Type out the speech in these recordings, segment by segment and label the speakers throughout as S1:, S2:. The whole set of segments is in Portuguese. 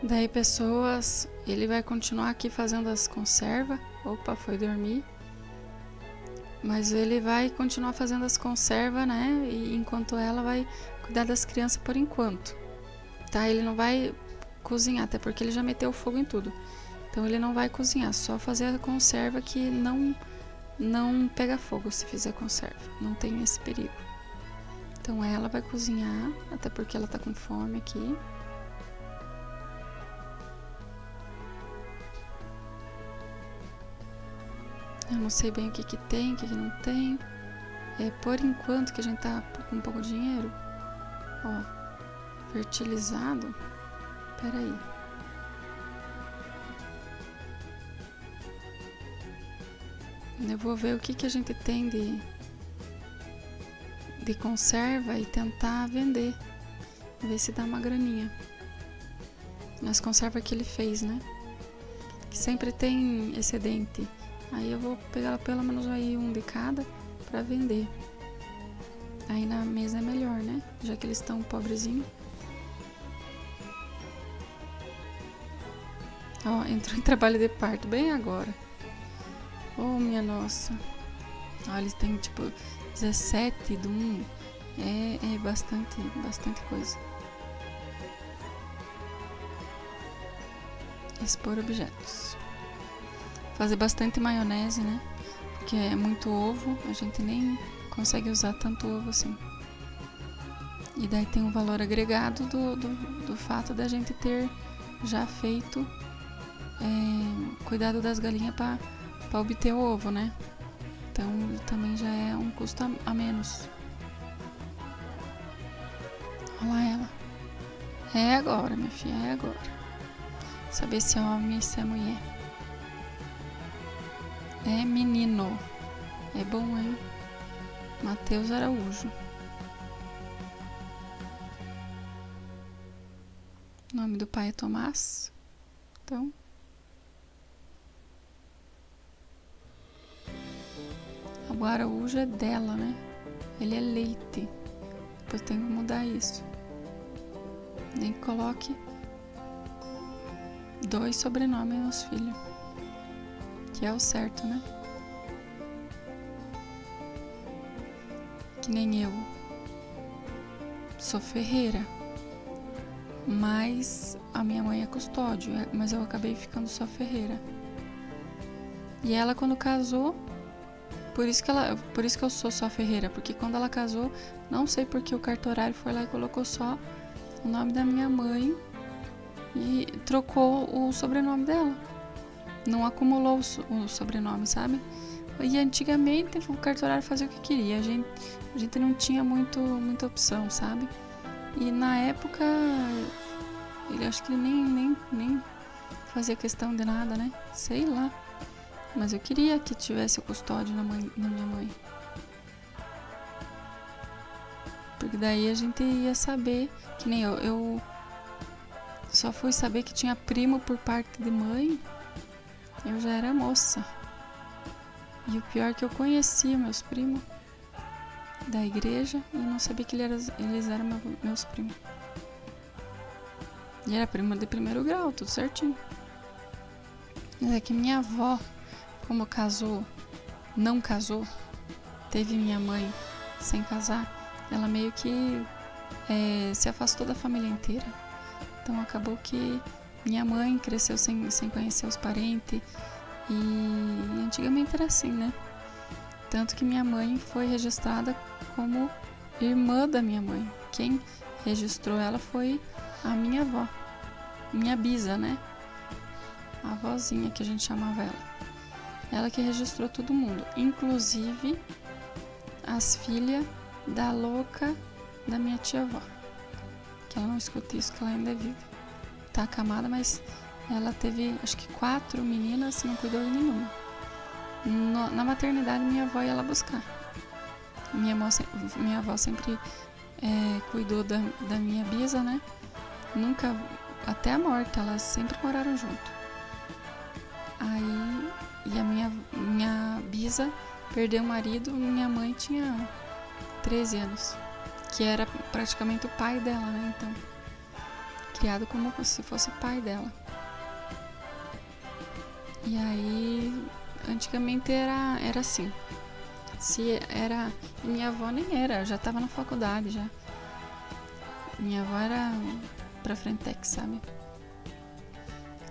S1: Daí pessoas, ele vai continuar aqui fazendo as conservas. Opa, foi dormir. Mas ele vai continuar fazendo as conservas, né? E enquanto ela vai cuidar das crianças por enquanto. Tá? Ele não vai cozinhar, até porque ele já meteu fogo em tudo. Então ele não vai cozinhar, só fazer a conserva que não pega fogo se fizer conserva. Não tem esse perigo. Então ela vai cozinhar, até porque ela tá com fome aqui. Eu não sei bem o que tem, o que não tem. Por enquanto que a gente tá com pouco dinheiro. Ó, fertilizado. Pera aí. Eu vou ver o que a gente tem de conserva e tentar vender. Ver se dá uma graninha. Nas conservas que ele fez, né? Que sempre tem excedente. Aí eu vou pegar pelo menos aí um de cada pra vender. Aí na mesa é melhor, né? Já que eles estão pobrezinhos. Ó, entrou em trabalho de parto bem agora. Oh, minha nossa. Ó, eles têm tipo 17 do 1. É bastante coisa. Expor objetos. Fazer bastante maionese, né? Porque é muito ovo, a gente nem consegue usar tanto ovo assim. E daí tem um valor agregado do fato da gente ter já feito cuidado das galinhas para obter o ovo, né? Então também já é um custo a menos. Olha lá ela. É agora, minha filha, é agora. Saber se é homem ou se é mulher. É menino. É bom, hein? Matheus Araújo. O nome do pai é Tomás. Então. O Araújo é dela, né? Ele é Leite. Depois tem que mudar isso. Nem que coloque 2 sobrenomes nos filhos. Que é o certo, né? Que nem eu. Sou Ferreira. Mas a minha mãe é Custódio. Mas eu acabei ficando só Ferreira. E ela quando casou... Por isso que eu sou só Ferreira. Porque quando ela casou... Não sei porque o cartorário foi lá e colocou só o nome da minha mãe. E trocou o sobrenome dela. Não acumulou o sobrenome, sabe? E antigamente o cartorário fazia o que queria. A gente não tinha muita opção, sabe? E na época, ele acho que nem fazia questão de nada, né? Sei lá. Mas eu queria que tivesse o custódio na minha mãe. Porque daí a gente ia saber, que nem eu só fui saber que tinha primo por parte de mãe. Eu já era moça. E o pior é que eu conhecia meus primos da igreja e não sabia que eles eram meus primos. E era prima de primeiro grau, tudo certinho. Mas é que minha avó, como não casou, teve minha mãe sem casar, ela meio que se afastou da família inteira. Então acabou que minha mãe cresceu sem conhecer os parentes. E antigamente era assim, né? Tanto que minha mãe foi registrada como irmã da minha mãe. Quem registrou ela foi a minha avó. Minha bisa, né? A avózinha que a gente chamava ela. Ela que registrou todo mundo. Inclusive as filhas da louca da minha tia-avó. Que ela não escuta isso, que ela ainda é viva. Tá acamada, mas... Ela teve, acho que 4 meninas, não cuidou de nenhuma. Na maternidade, minha avó ia lá buscar. Minha avó sempre cuidou da minha bisa, né? Nunca, até a morte, elas sempre moraram junto. Aí, e a minha bisa perdeu o marido, minha mãe tinha 13 anos. Que era praticamente o pai dela, né? Então, criado como se fosse pai dela. E aí, antigamente era assim. Se era... Minha avó nem era, já estava na faculdade já. Minha avó era pra frentex, sabe?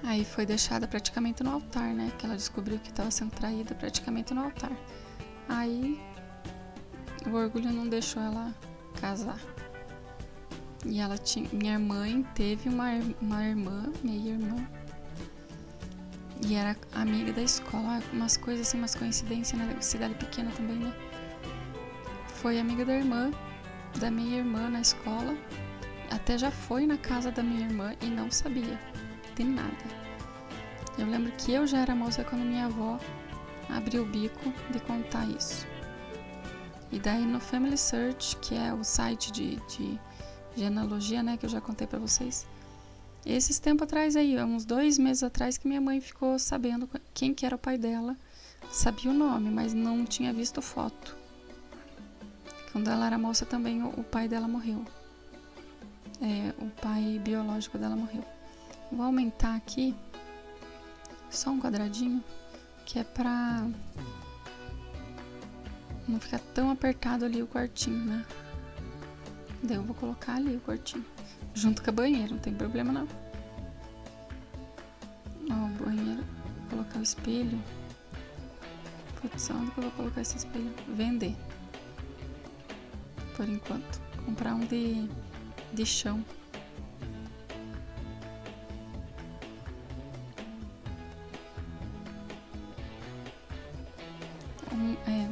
S1: Aí foi deixada praticamente no altar, né? Que ela descobriu que estava sendo traída praticamente no altar. Aí o orgulho não deixou ela casar. E ela tinha... Minha mãe teve uma irmã, meia-irmã. E era amiga da escola. Umas coisas assim, umas coincidências, né? Cidade pequena também, né? Foi amiga da irmã, da minha irmã na escola. Até já foi na casa da minha irmã e não sabia de nada. Eu lembro que eu já era moça quando minha avó abriu o bico de contar isso. E daí no Family Search, que é o site de genealogia, né, que eu já contei pra vocês, esses tempos atrás aí, uns 2 meses atrás, que minha mãe ficou sabendo quem que era o pai dela, sabia o nome, mas não tinha visto foto. Quando ela era moça também o pai dela morreu. O pai biológico dela morreu. Vou aumentar aqui só um quadradinho, que é pra não ficar tão apertado ali o quartinho, né? Daí eu vou colocar ali o quartinho, junto com a banheira, não tem problema não. Ó, o banheiro, vou colocar o espelho. Putz, onde que eu vou colocar esse espelho? Vender. Por enquanto. Comprar um de chão.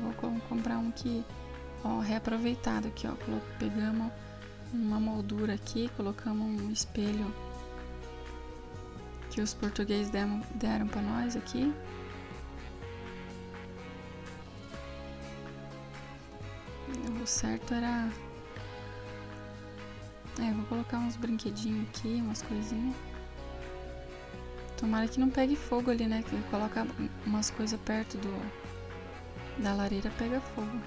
S1: Vou comprar um que, ó, reaproveitado aqui, ó. Pegamos uma moldura aqui, colocamos um espelho que os portugueses deram pra nós aqui. O certo era... vou colocar uns brinquedinhos aqui, umas coisinhas. Tomara que não pegue fogo ali, né? Que coloca umas coisas perto da lareira, pega fogo.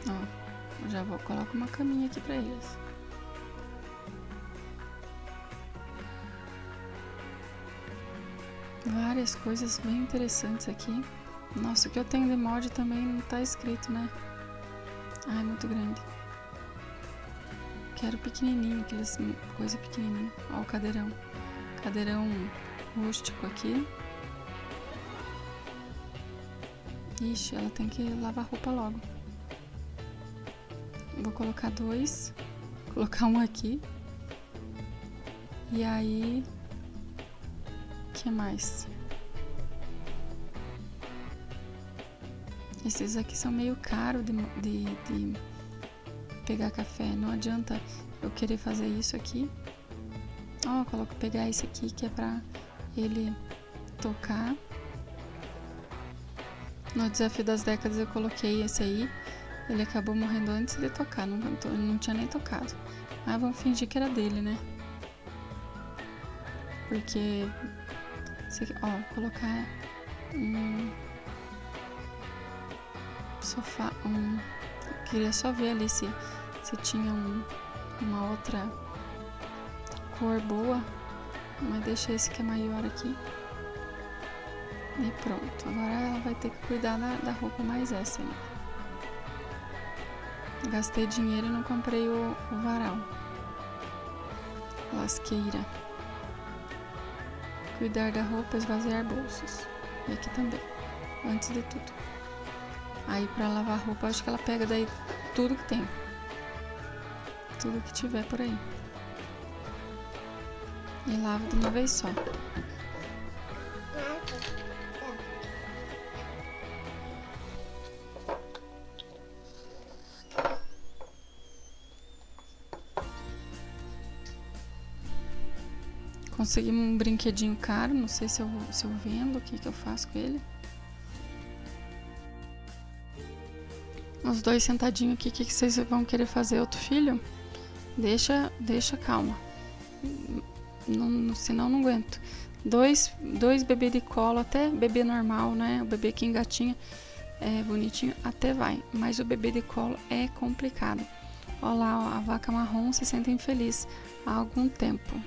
S1: Ó, eu já vou colocar uma caminha aqui pra eles. Várias coisas bem interessantes aqui. Nossa, o que eu tenho de mod também não tá escrito, né? Ai, muito grande. Quero pequenininho, aquelas coisas pequenininhas. Ó, o cadeirão. Cadeirão rústico aqui. Ixi, ela tem que lavar roupa logo. Vou colocar 2. Colocar um aqui. E aí... O que mais? Esses aqui são meio caros de pegar café. Não adianta eu querer fazer isso aqui. Ó, pegar esse aqui que é pra ele tocar. No desafio das décadas eu coloquei esse aí. Ele acabou morrendo antes de tocar. Não tinha nem tocado. Mas vamos fingir que era dele, né? Porque... Ó, colocar um sofá, queria só ver ali se tinha uma outra cor boa, mas deixa esse que é maior aqui. E pronto, agora ela vai ter que cuidar da roupa mais essa aí. Gastei dinheiro e não comprei o varal. Lasqueira. Cuidar da roupa, esvaziar bolsos. E aqui também, antes de tudo. Aí pra lavar a roupa, acho que ela pega daí tudo que tem. Tudo que tiver por aí. E lava de uma vez só. Consegui um brinquedinho caro, não sei se eu vendo, o que eu faço com ele. Os 2 sentadinhos aqui, o que vocês vão querer fazer? Outro filho? Deixa calma. Senão não aguento. 2 bebês de colo, até bebê normal, né? O bebê que engatinha é bonitinho, até vai. Mas o bebê de colo é complicado. Olha lá, ó, a vaca marrom se sente infeliz há algum tempo.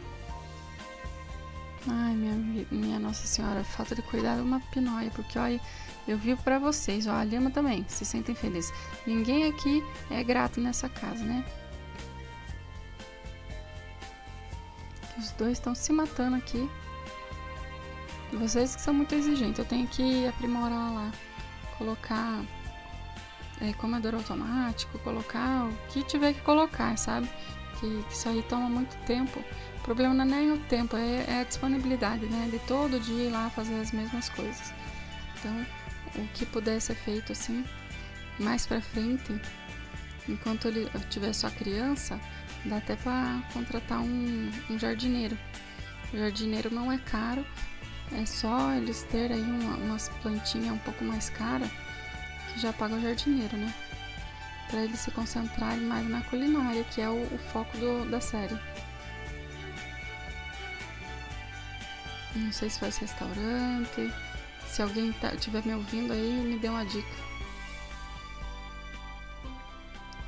S1: Ai, minha Nossa Senhora, falta de cuidado é uma pinóia, porque olha, eu vivo pra vocês, ó, a Lima também se sentem felizes. Ninguém aqui é grato nessa casa, né? Os dois estão se matando aqui. Vocês que são muito exigentes, eu tenho que aprimorar lá, colocar comedor automático, colocar o que tiver que colocar, sabe? Que isso aí toma muito tempo. O problema não é nem o tempo, é a disponibilidade, né? De todo dia ir lá fazer as mesmas coisas. Então, o que puder ser feito assim, mais pra frente, enquanto eu tiver só criança, dá até pra contratar um jardineiro. O jardineiro não é caro, é só eles terem aí umas plantinhas um pouco mais caras, que já paga o jardineiro, né? Pra eles se concentrarem mais na culinária, que é o foco da série. Não sei se faz restaurante. Se alguém estiver me ouvindo aí, me dê uma dica.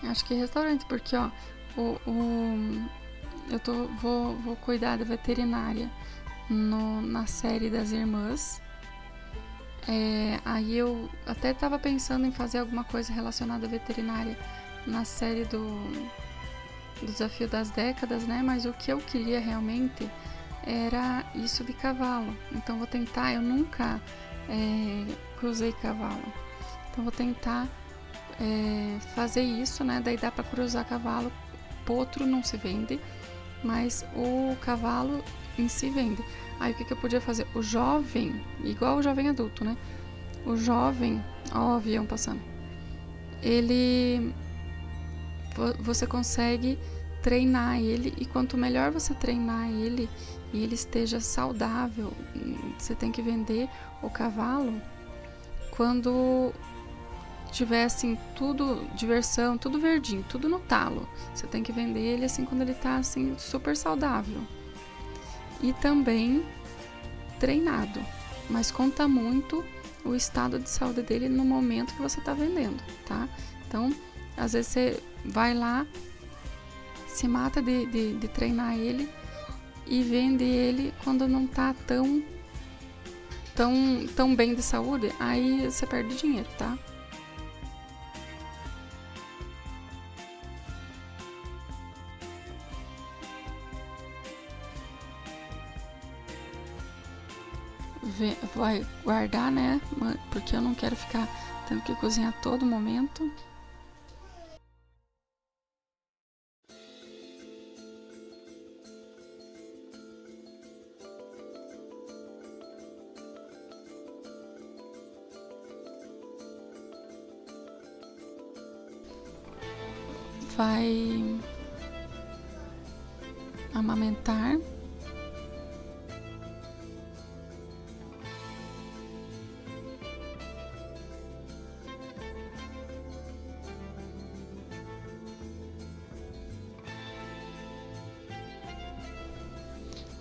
S1: Acho que restaurante, porque ó, vou cuidar da veterinária na série das irmãs. Aí eu até estava pensando em fazer alguma coisa relacionada à veterinária na série do Desafio das Décadas, né? Mas o que eu queria realmente era isso de cavalo. Então vou tentar, eu nunca cruzei cavalo. Então vou tentar fazer isso, né? Daí dá para cruzar cavalo. Potro não se vende, mas o cavalo em si vende. Aí o que eu podia fazer? O jovem, igual o jovem adulto, né? O jovem, ó o avião passando, você consegue treinar ele, e quanto melhor você treinar ele e ele esteja saudável, você tem que vender o cavalo quando tiver assim, tudo, diversão, tudo verdinho, tudo no talo. Você tem que vender ele assim quando ele tá assim, super saudável. E também treinado, mas conta muito o estado de saúde dele no momento que você está vendendo, tá? Então, às vezes você vai lá, se mata de treinar ele e vende ele quando não tá tão bem de saúde, aí você perde dinheiro, tá? Vai guardar, né? Porque eu não quero ficar tendo que cozinhar a todo momento. Vai amamentar.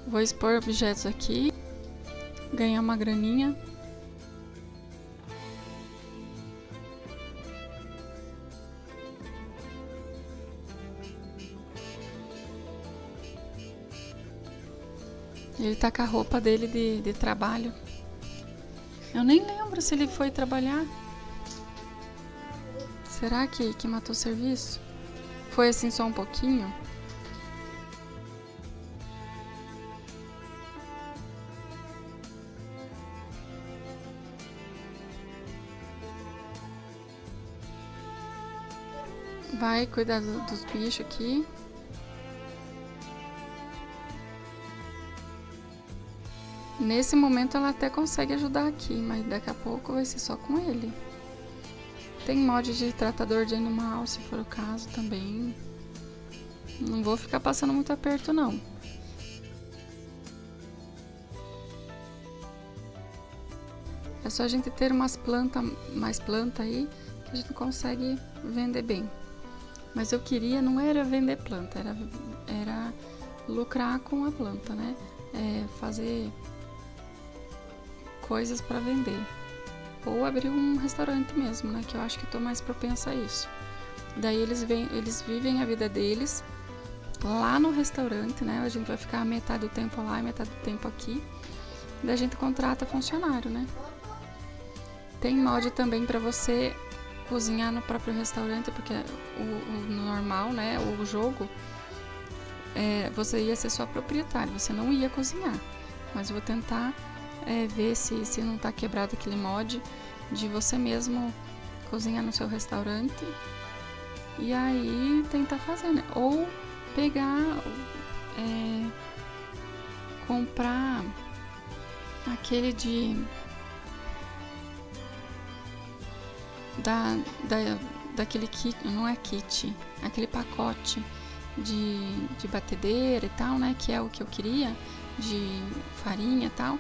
S1: Vou expor objetos aqui, ganhar uma graninha. Ele tá com a roupa dele de trabalho. Eu nem lembro se ele foi trabalhar. Será que matou o serviço? Foi assim só um pouquinho? Vai cuidar dos bichos aqui. Nesse momento ela até consegue ajudar aqui, mas daqui a pouco vai ser só com ele. Tem mod de tratador de animal, se for o caso também. Não vou ficar passando muito aperto, não. É só a gente ter mais planta aí, que a gente consegue vender bem. Mas eu queria, não era vender planta, era lucrar com a planta, né? Fazer coisas para vender. Ou abrir um restaurante mesmo, né? Que eu acho que tô mais propensa a isso. Daí eles vivem a vida deles lá no restaurante, né? A gente vai ficar metade do tempo lá e metade do tempo aqui. Daí a gente contrata funcionário, né? Tem mod também para você cozinhar no próprio restaurante, porque o normal, né? O jogo, você ia ser só proprietário, você não ia cozinhar. Mas eu vou tentar ver se não tá quebrado aquele mod de você mesmo cozinhar no seu restaurante e aí tentar fazer, né? Ou pegar, comprar aquele daquele kit, não é kit, aquele pacote de batedeira e tal, né? Que é o que eu queria, de farinha e tal.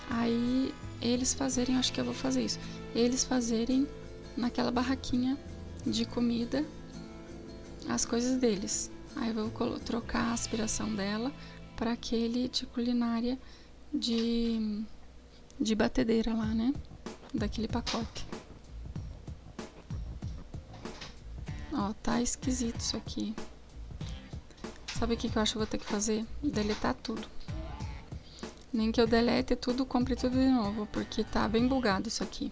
S1: Aí eles fazerem, acho que eu vou fazer isso. Eles fazerem naquela barraquinha de comida as coisas deles. Aí eu vou trocar a aspiração dela para aquele de culinária de batedeira lá, né? Daquele pacote. Ó, tá esquisito isso aqui. Sabe o que eu acho que eu vou ter que fazer? Deletar tudo. Nem que eu delete tudo, compre tudo de novo, porque tá bem bugado isso aqui.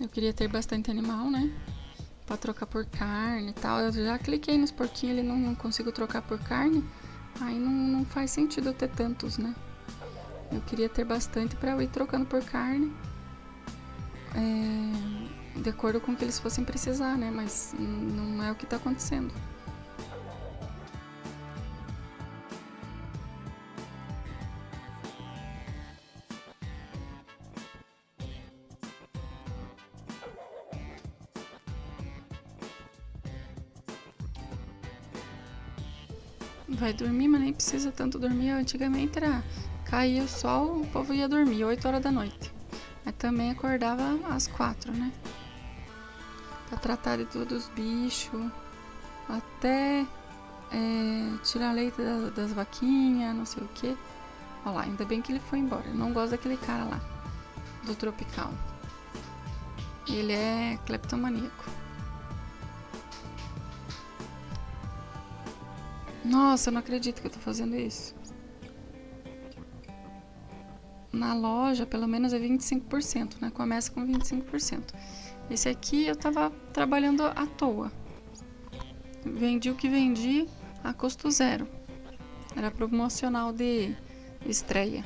S1: Eu queria ter bastante animal, né? Pra trocar por carne e tal. Eu já cliquei nos porquinhos, ele não consigo trocar por carne. Aí não faz sentido eu ter tantos, né? Eu queria ter bastante pra eu ir trocando por carne. De acordo com o que eles fossem precisar, né? Mas não é o que tá acontecendo. Vai dormir, mas nem precisa tanto dormir. Antigamente caía o sol, o povo ia dormir 8 horas da noite. Mas também acordava às 4, né? Pra tratar de todos os bichos, até tirar leite das vaquinhas, não sei o que. Olha lá, ainda bem que ele foi embora. Eu não gosto daquele cara lá, do Tropical. Ele é cleptomaníaco. Nossa, eu não acredito que eu tô fazendo isso. Na loja, pelo menos é 25%, né? Começa com 25%. Esse aqui eu tava trabalhando à toa. Vendi o que vendi a custo zero. Era promocional de estreia.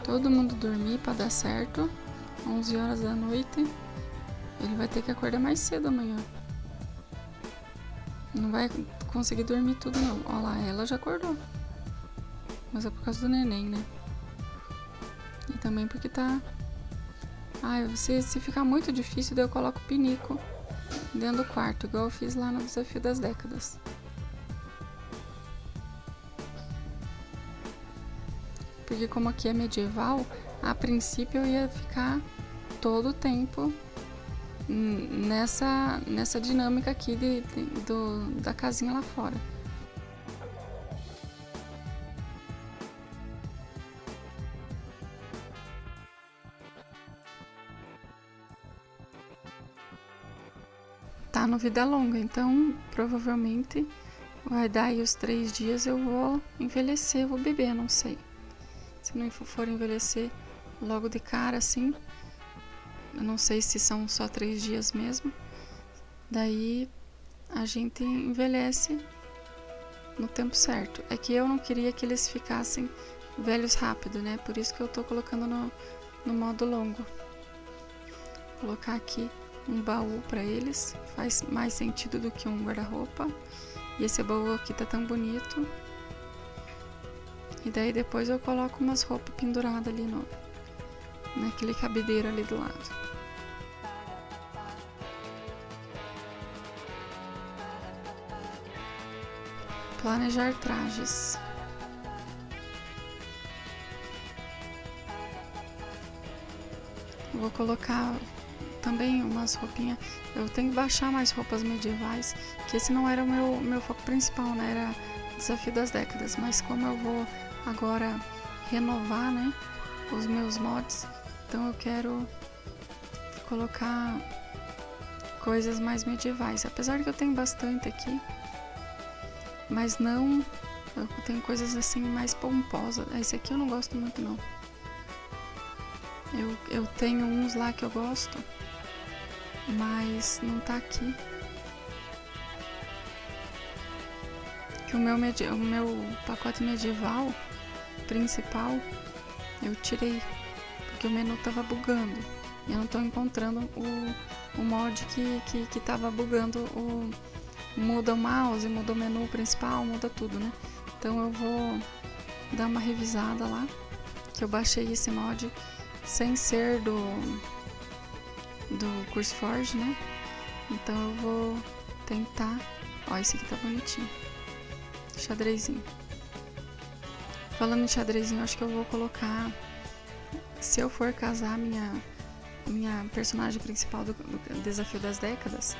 S1: Todo mundo dormir para dar certo. 11 horas da noite. Ele vai ter que acordar mais cedo amanhã. Não vai conseguir dormir tudo não. Olha lá, ela já acordou. Mas é por causa do neném, né? E também porque tá... se ficar muito difícil, daí eu coloco o pinico dentro do quarto, igual eu fiz lá no Desafio das Décadas. Porque como aqui é medieval, a princípio eu ia ficar todo o tempo nessa dinâmica aqui da casinha lá fora. Tá no Vida Longa, então provavelmente vai dar aí os 3 dias eu vou envelhecer, vou beber, não sei. Se não for envelhecer logo de cara assim, eu não sei se são só 3 dias mesmo. Daí a gente envelhece no tempo certo. É que eu não queria que eles ficassem velhos rápido, né? Por isso que eu tô colocando no modo longo. Vou colocar aqui um baú para eles, faz mais sentido do que um guarda-roupa. E esse baú aqui tá tão bonito. E daí depois eu coloco umas roupas penduradas ali naquele cabideiro ali do lado. Planejar trajes. Vou colocar também umas roupinhas. Eu tenho que baixar mais roupas medievais, que esse não era o meu foco principal, né? Era Desafio das Décadas. Mas como eu vou agora renovar, né, os meus mods, então eu quero colocar coisas mais medievais. Apesar de que eu tenho bastante aqui, mas não... Eu tenho coisas assim mais pomposas. Esse aqui eu não gosto muito, não. Eu tenho uns lá que eu gosto, mas não tá aqui. Que o meu pacote medieval principal eu tirei, porque o menu tava bugando. E eu não tô encontrando o mod que tava bugando. Muda o mouse, muda o menu principal, muda tudo, né? Então eu vou dar uma revisada lá, que eu baixei esse mod sem ser do CurseForge, né? Então eu vou tentar... Ó, esse aqui tá bonitinho. Xadrezinho. Falando em xadrezinho, acho que eu vou colocar... Se eu for casar minha personagem principal do Desafio das Décadas,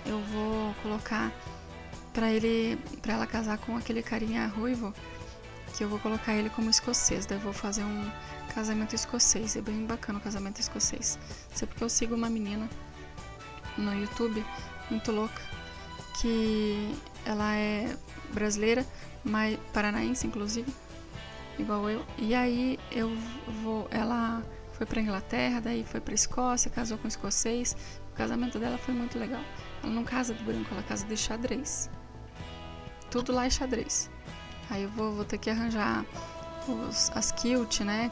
S1: eu vou colocar pra ela casar com aquele carinha ruivo, que eu vou colocar ele como escocês. Daí eu vou fazer um casamento escocês. É bem bacana o casamento escocês. Isso é porque eu sigo uma menina no YouTube, muito louca, que ela é brasileira, mas paranaense inclusive, igual eu. E aí ela foi pra Inglaterra, daí foi pra Escócia, casou com um escocês. O casamento dela foi muito legal. Ela não casa de branco, ela casa de xadrez. Tudo lá é xadrez. Aí eu vou ter que arranjar as kilt, né?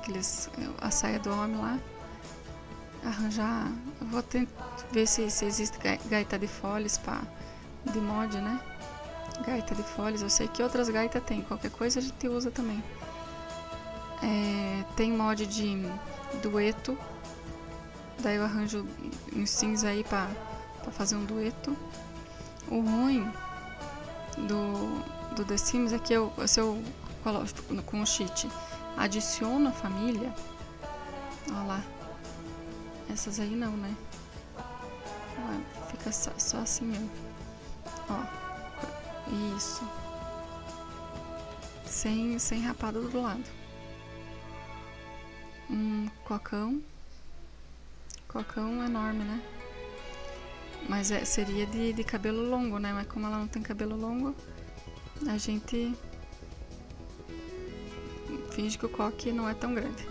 S1: A saia do homem lá. Arranjar. Eu vou ver se existe gaita de foles de mod, né? Gaita de foles. Eu sei que outras gaitas tem. Qualquer coisa a gente usa também. Tem mod de dueto. Daí eu arranjo uns cinza aí pra fazer um dueto. O ruim do The Sims é que se eu coloco com o cheat, adiciono a família, ó lá, essas aí não, né? Fica só assim mesmo, ó, isso, sem rapada do lado. Um cocão enorme, né? Mas seria de cabelo longo, né? Mas como ela não tem cabelo longo, a gente finge que o coque não é tão grande.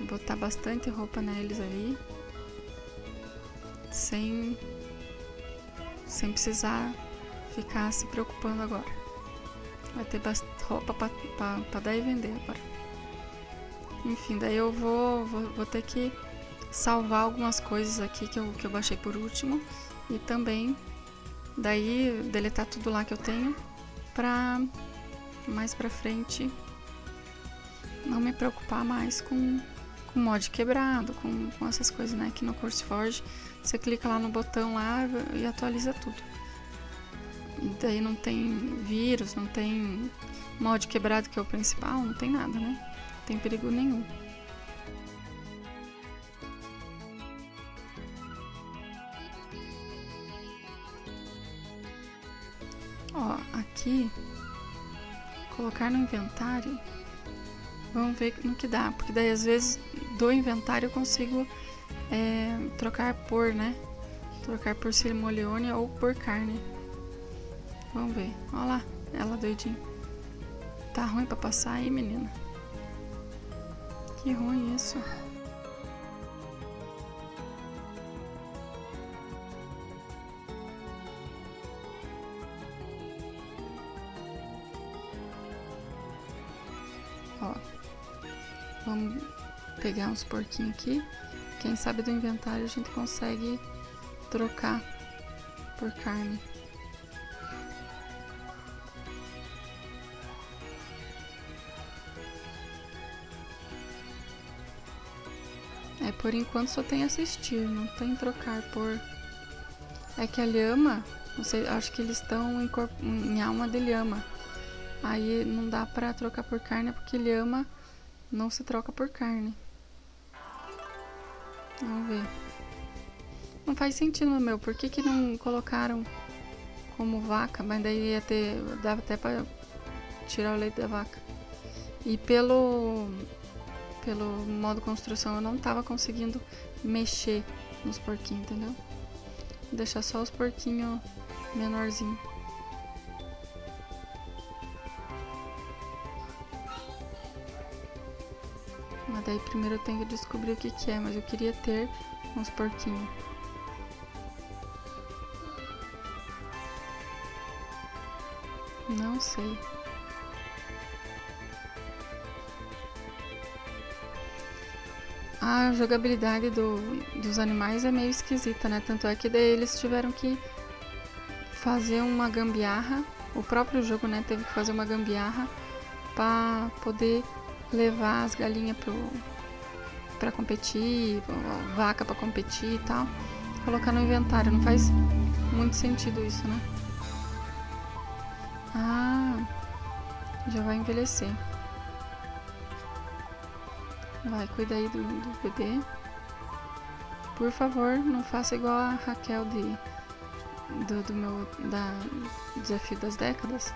S1: Botar bastante roupa neles ali, sem precisar ficar se preocupando agora. Vai ter bastante roupa pra dar e vender agora. Enfim, daí eu vou ter que salvar algumas coisas aqui que eu baixei por último, e também daí deletar tudo lá que eu tenho pra mais pra frente não me preocupar mais com mod quebrado, com essas coisas, né? Aqui no CurseForge você clica lá no botão lá e atualiza tudo. E daí não tem vírus, não tem mod quebrado, que é o principal, não tem nada, né? Não tem perigo nenhum. Ó, aqui, colocar no inventário, vamos ver no que dá, porque daí às vezes do inventário eu consigo trocar por, né? Trocar por Simoleone ou por carne. Vamos ver, ó lá, ela doidinha. Tá ruim pra passar aí, menina? Que ruim isso. Ó, vamos pegar uns porquinhos aqui. Quem sabe do inventário a gente consegue trocar por carne. Por enquanto só tem assistir, não tem trocar por... É que a lhama, não sei, acho que eles estão em alma de lhama. Aí não dá pra trocar por carne, porque lhama não se troca por carne. Vamos ver. Não faz sentido, meu. Por que não colocaram como vaca? Mas daí ia ter... Dava até pra tirar o leite da vaca. E pelo modo construção eu não tava conseguindo mexer nos porquinhos, entendeu? Vou deixar só os porquinhos menorzinhos. Mas daí primeiro eu tenho que descobrir o que é, mas eu queria ter uns porquinhos. Não sei. A jogabilidade dos animais é meio esquisita, né? Tanto é que daí eles tiveram que fazer uma gambiarra. O próprio jogo, né, teve que fazer uma gambiarra para poder levar as galinhas pra competir, a vaca pra competir e tal. Colocar no inventário. Não faz muito sentido isso, né? Ah, já vai envelhecer. Vai, cuida aí do bebê. Por favor, não faça igual a Raquel do meu desafio das décadas.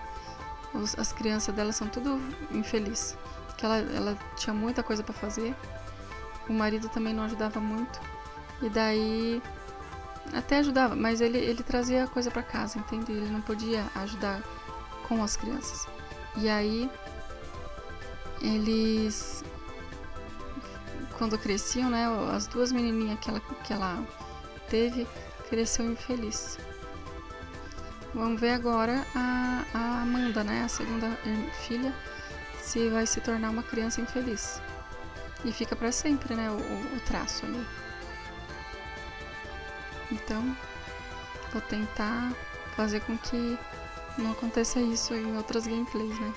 S1: As crianças dela são tudo infeliz. Que ela tinha muita coisa pra fazer. O marido também não ajudava muito. E daí até ajudava, mas ele trazia coisa pra casa, entende? Ele não podia ajudar com as crianças. E aí eles, quando cresciam, né, as duas menininhas que ela teve, cresceu infeliz. Vamos ver agora a Amanda, né, a segunda filha, se vai se tornar uma criança infeliz. E fica pra sempre, né, o traço ali. Então, vou tentar fazer com que não aconteça isso em outras gameplays, né.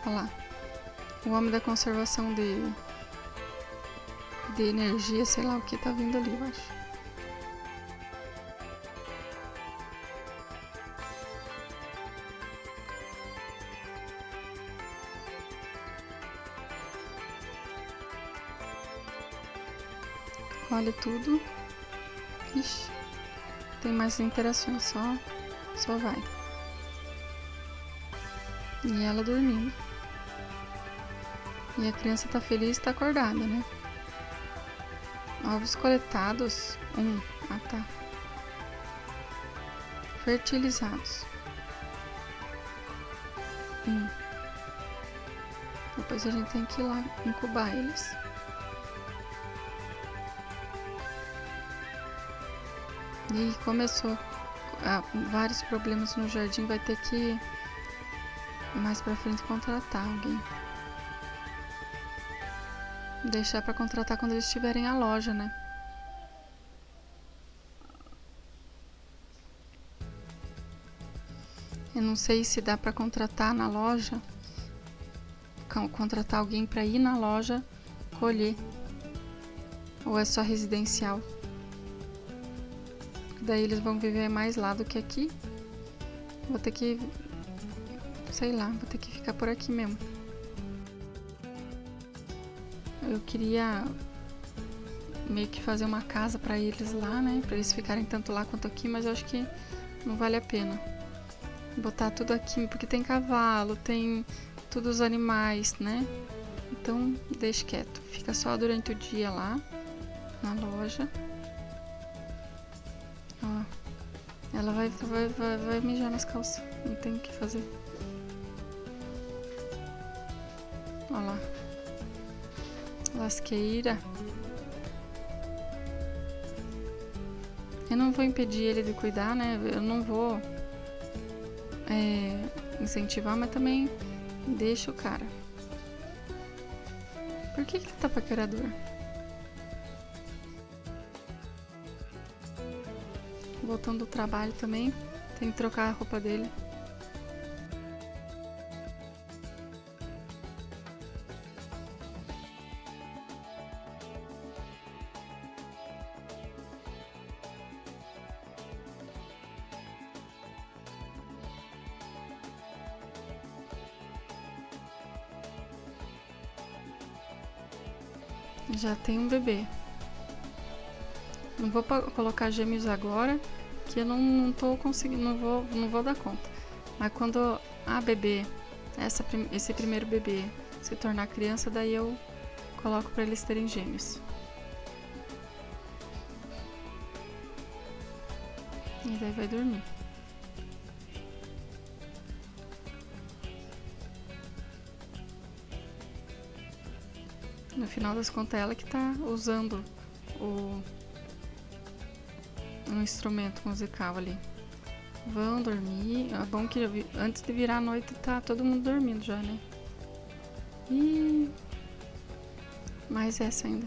S1: Olha lá. O homem da conservação de energia, sei lá o que, tá vindo ali, eu acho. Olha tudo. Ixi, tem mais interações, só vai. E ela dormindo. E a criança tá feliz e tá acordada, né? Ovos coletados. Ah, tá. Fertilizados. Depois a gente tem que ir lá incubar eles. E começou vários problemas no jardim. Vai ter que mais pra frente contratar alguém. Deixar pra contratar quando eles tiverem a loja, né? Eu não sei se dá pra contratar na loja. Contratar alguém pra ir na loja colher. Ou é só residencial. Daí eles vão viver mais lá do que aqui. Vou ter que... sei lá, vou ter que ficar por aqui mesmo. Eu queria meio que fazer uma casa pra eles lá, né? Pra eles ficarem tanto lá quanto aqui, mas eu acho que não vale a pena. Botar tudo aqui, porque tem cavalo, tem todos os animais, né? Então, deixa quieto. Fica só durante o dia lá, na loja. Ó, ela vai mijar nas calças. Não tem o que fazer. Ó lá. Lasqueira. Eu não vou impedir ele de cuidar, né? Eu não vou incentivar, mas também deixa o cara. Por que ele tá paquerador? Voltando do trabalho também, tem que trocar a roupa dele. Já tem um bebê. Não vou colocar gêmeos agora, que eu não tô conseguindo, não vou dar conta. Mas quando a bebê, esse primeiro bebê se tornar criança, daí eu coloco para eles terem gêmeos. E daí vai dormir. No final das contas, ela que tá usando um instrumento musical ali. Vão dormir. É bom que antes de virar a noite tá todo mundo dormindo já, né? E mais essa ainda.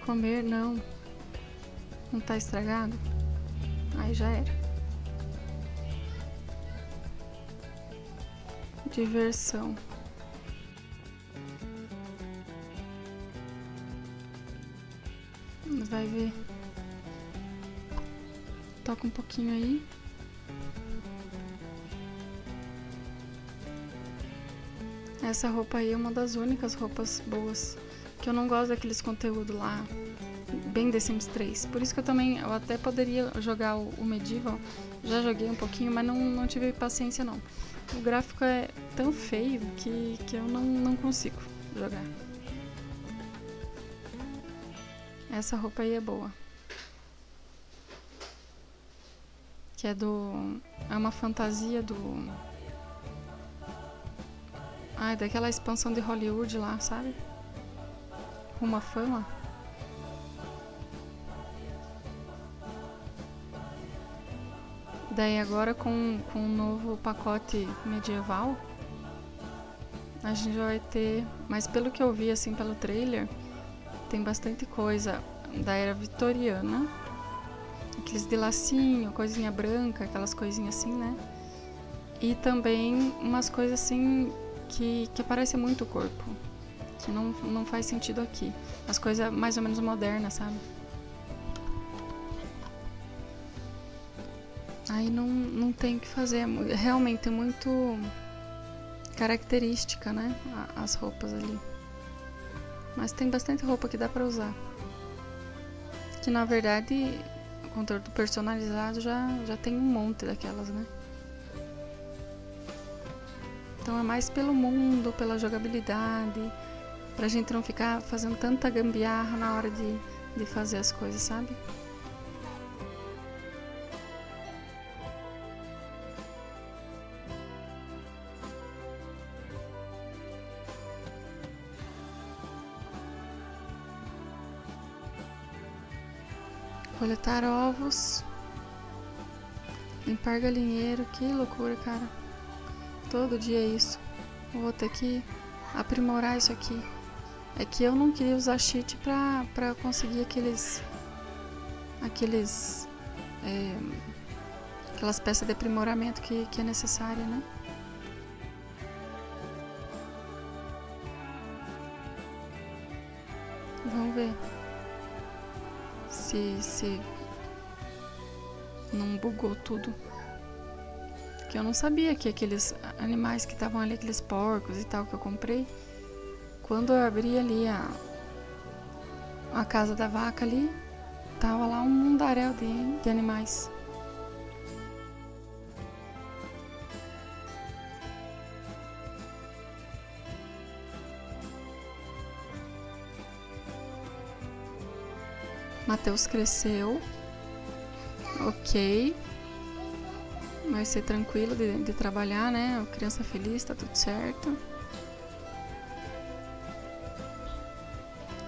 S1: Comer não. Não tá estragado? Aí já era. Diversão. Vai ver. Toca um pouquinho aí. Essa roupa aí é uma das únicas roupas boas. Que eu não gosto daqueles conteúdos lá, bem The Sims 3. Por isso que eu até poderia jogar o Medieval. Já joguei um pouquinho, mas não tive paciência não. O gráfico é tão feio que eu não consigo jogar. Essa roupa aí é boa. Que é uma fantasia daquela expansão de Hollywood lá, sabe? Rumo à fama. Daí agora com um novo pacote medieval, a gente vai ter, mas pelo que eu vi assim pelo trailer, tem bastante coisa da era vitoriana. Aqueles de lacinho, coisinha branca, aquelas coisinhas assim, né? E também umas coisas assim que parecem muito o corpo. Que não faz sentido aqui. As coisas mais ou menos modernas, sabe? Aí não tem o que fazer. Realmente é muito característica, né? As roupas ali. Mas tem bastante roupa que dá pra usar. Que na verdade o conteúdo personalizado já tem um monte daquelas, né? Então é mais pelo mundo, pela jogabilidade, pra gente não ficar fazendo tanta gambiarra na hora de fazer as coisas, sabe? Coletar ovos, limpar galinheiro, que loucura, cara. Todo dia é isso. Eu vou ter que aprimorar isso aqui. É que eu não queria usar cheat pra conseguir aquelas peças de aprimoramento que é necessária, né? Vamos ver se não bugou tudo. Que eu não sabia que aqueles animais que estavam ali, aqueles porcos e tal que eu comprei, quando eu abri ali a casa da vaca ali, tava lá um mundaréu de animais. Matheus cresceu. Ok. Vai ser tranquilo de trabalhar, né? Criança feliz, tá tudo certo.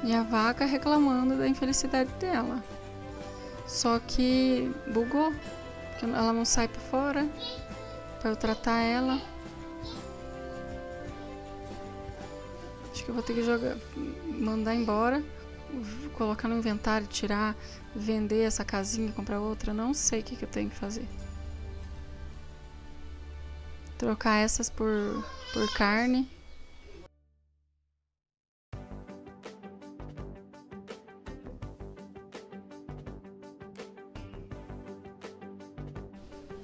S1: E a vaca reclamando da infelicidade dela. Só que bugou. Porque ela não sai pra fora pra eu tratar ela. Acho que eu vou ter que mandar embora, colocar no inventário, tirar, vender essa casinha e comprar outra. Não sei o que eu tenho que fazer. Trocar essas por carne.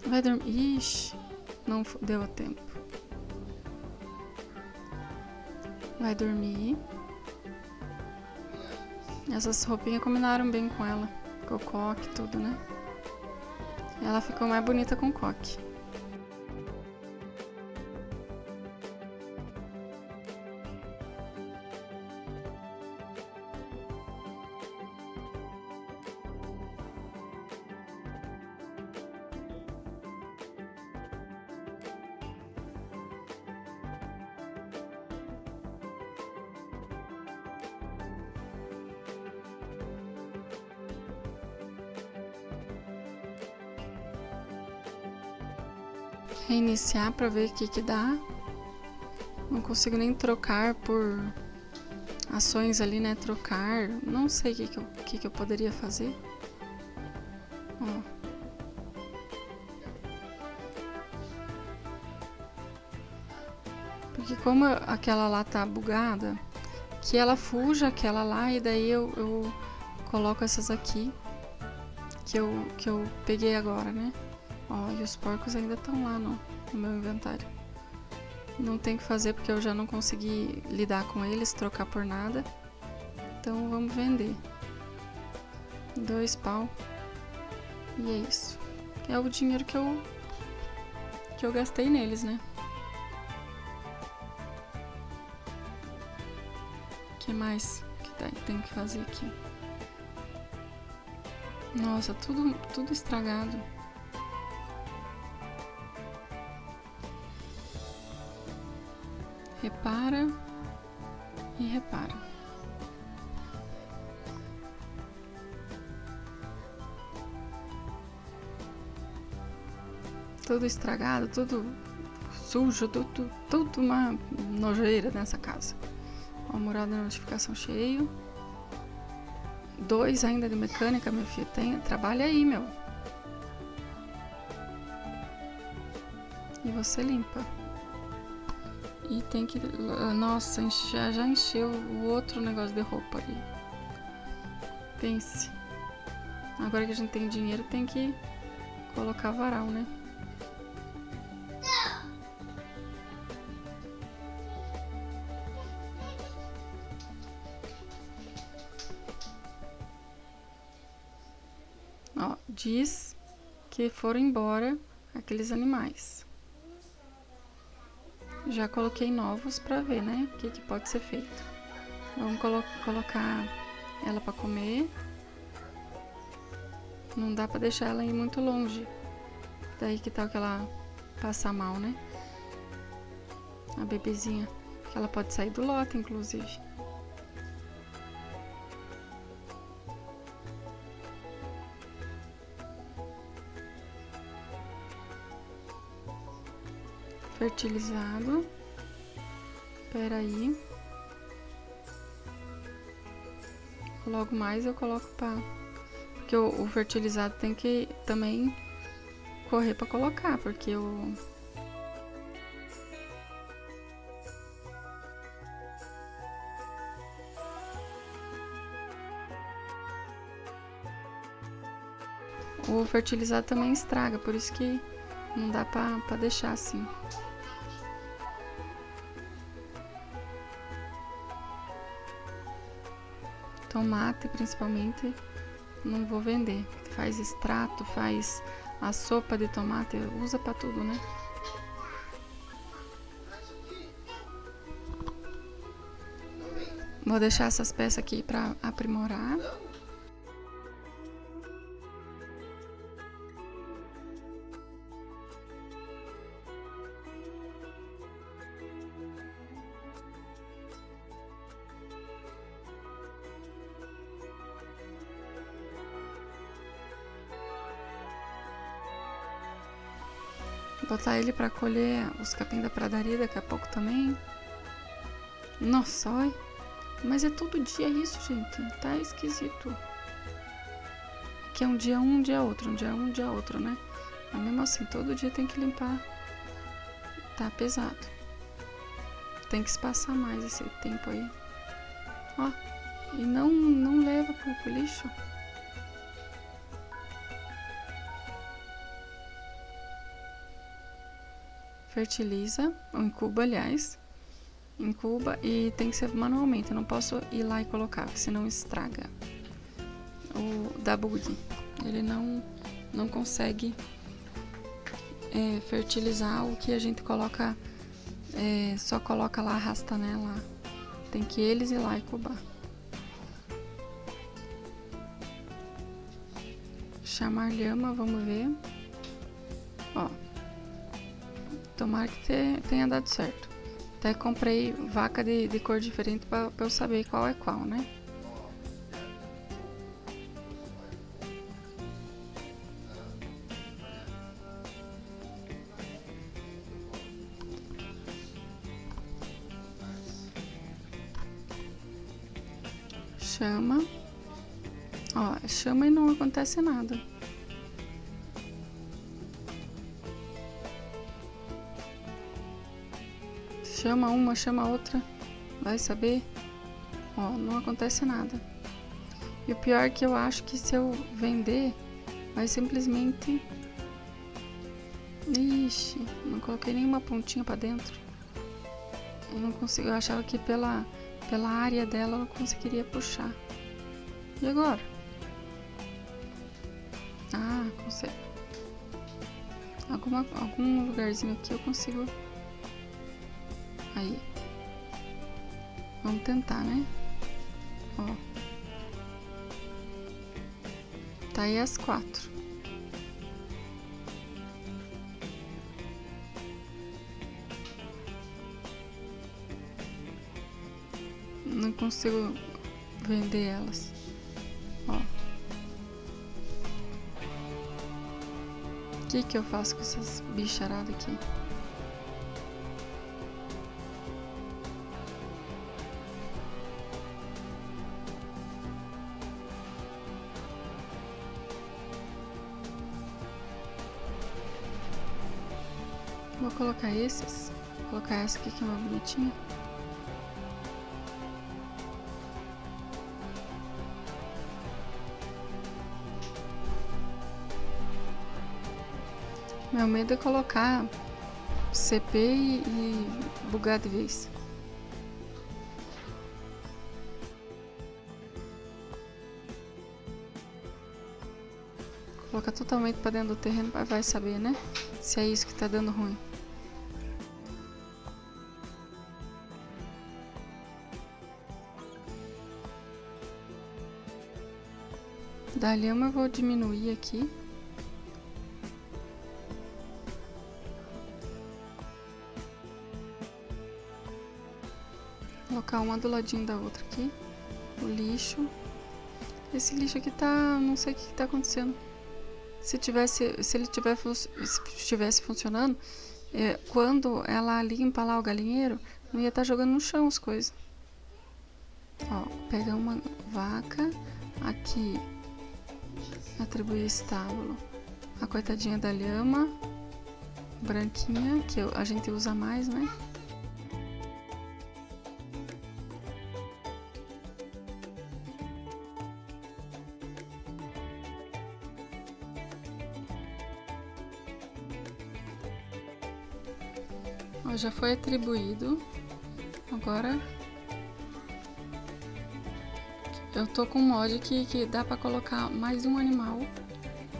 S1: Vai dormir. Ixi, não deu a tempo. Vai dormir. Essas roupinhas combinaram bem com ela. Com o coque e tudo, né? Ela ficou mais bonita com coque. Reiniciar pra ver o que dá. Não consigo nem trocar por ações ali, né? Trocar. Não sei o que eu poderia fazer. Ó. Porque como aquela lá tá bugada, que ela fuja aquela lá e daí eu coloco essas aqui que eu peguei agora, né? Ó, e os porcos ainda estão lá no meu inventário. Não tem o que fazer porque eu já não consegui lidar com eles, trocar por nada. Então vamos vender. 2 pau. E é isso. É o dinheiro que eu gastei neles, né? O que mais que tem que fazer aqui? Nossa, tudo estragado. Repara e repara. Tudo estragado, tudo sujo, tudo uma nojeira nessa casa. Ó, mural da notificação cheio. 2 ainda de mecânica, meu filho. Trabalha aí, meu. E você limpa. E tem que... Nossa, já encheu o outro negócio de roupa ali. Pense. Agora que a gente tem dinheiro, tem que colocar varal, né? Ó, diz que foram embora aqueles animais. Já coloquei novos pra ver, né? O que pode ser feito. Vamos colocar ela pra comer. Não dá pra deixar ela ir muito longe. Daí que tal que ela passa mal, né? A bebezinha. Que ela pode sair do lote, inclusive. Fertilizado. Espera aí. Logo mais eu coloco pra... Porque o fertilizado tem que também correr pra colocar, porque o fertilizado também estraga, por isso que não dá pra deixar assim. Tomate, principalmente, não vou vender. Faz extrato, faz a sopa de tomate, usa pra tudo, né? Vou deixar essas peças aqui pra aprimorar. Botar ele pra colher os capim da pradaria daqui a pouco também. Nossa, olha. Mas é todo dia isso, gente. Tá esquisito. Que é um dia outro, um dia outro, né? Mas mesmo assim, todo dia tem que limpar. Tá pesado. Tem que espaçar mais esse tempo aí. Ó. E não leva pro lixo. Fertiliza, ou incuba, aliás. incuba e tem que ser manualmente. Eu não posso ir lá e colocar, senão estraga. O da bug, ele não consegue fertilizar o que a gente coloca, só coloca lá, arrasta nela. Tem que eles ir lá e incubar. Chamar lhama, vamos ver. Ó, tomara que tenha dado certo. Até comprei vaca de cor diferente pra eu saber qual é qual, né? Chama. Ó, chama e não acontece nada. Chama uma, chama outra. Vai saber. Ó, não acontece nada. E o pior é que eu acho que se eu vender, vai simplesmente... Ixi, não coloquei nenhuma pontinha pra dentro. Eu não consigo, eu achava que pela área dela eu conseguiria puxar. E agora? Ah, consigo. Algum lugarzinho aqui eu consigo. Aí. Vamos tentar, né? Ó. Tá aí as 4. Não consigo vender elas. Ó. O que eu faço com essas bicharadas aqui? Vou colocar esses. Vou colocar essa aqui que é uma bonitinha. Meu medo é colocar CP e bugar de vez. Colocar totalmente para dentro do terreno, vai saber, né? Se é isso que tá dando ruim. Da lhama eu vou diminuir aqui. Colocar uma do ladinho da outra aqui. O lixo. Esse lixo aqui tá... não sei o que tá acontecendo. Se ele estivesse funcionando, quando ela limpa lá o galinheiro, não ia estar jogando no chão as coisas. Ó, pega uma vaca aqui, atribuir estábulo. A coitadinha da lhama, branquinha, que a gente usa mais, né? Ó, já foi atribuído. Agora eu tô com um mod que dá pra colocar mais um animal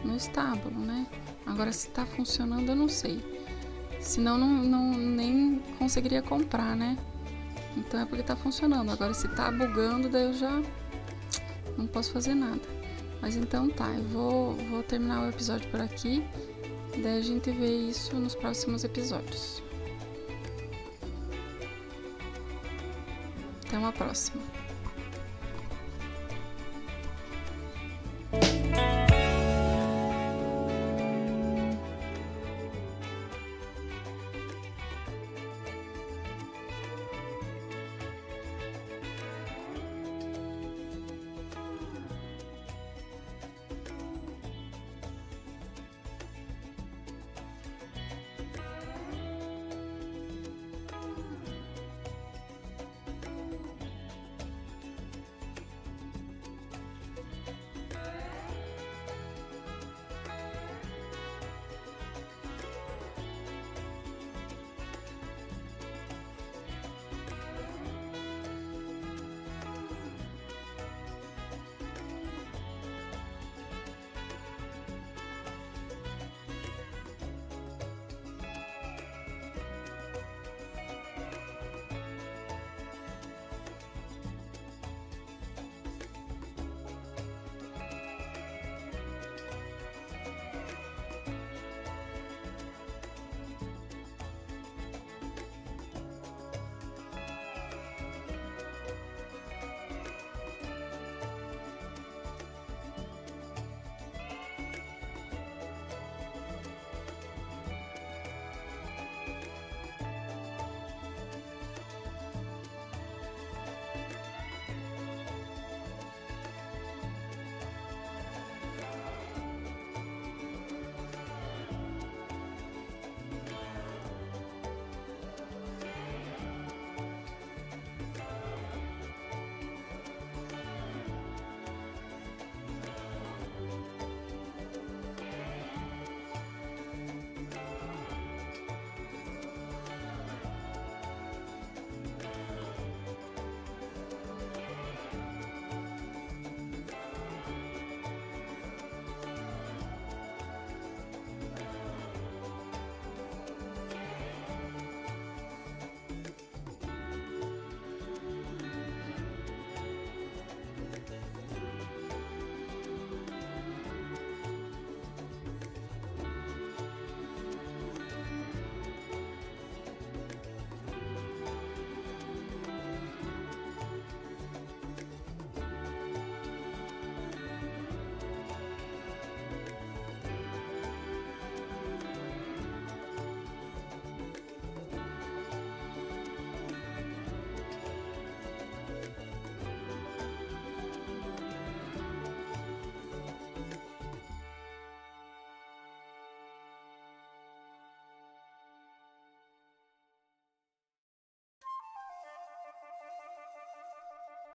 S1: no estábulo, né? Agora se tá funcionando eu não sei. Senão nem conseguiria comprar, né? Então é porque tá funcionando. Agora se tá bugando, daí eu já não posso fazer nada. Mas então tá, eu vou terminar o episódio por aqui. Daí a gente vê isso nos próximos episódios. Até uma próxima.